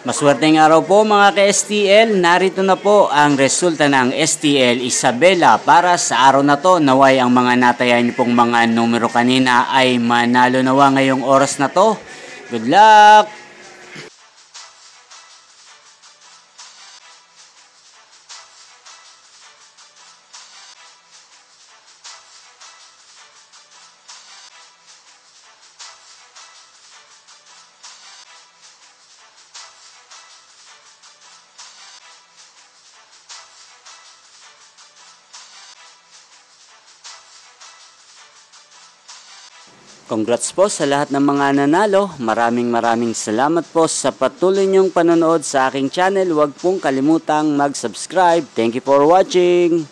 Maswerteng araw po mga ka-STL, narito na po ang resulta ng STL Isabela para sa araw na to. Naway ang mga natayan niyo pong mga numero kanina ay manalo nawa ngayong oras na to. Good luck! Congrats po sa lahat ng mga nanalo. Maraming salamat po sa patuloy niyong panonood sa aking channel. Huwag pong kalimutang mag-subscribe. Thank you for watching.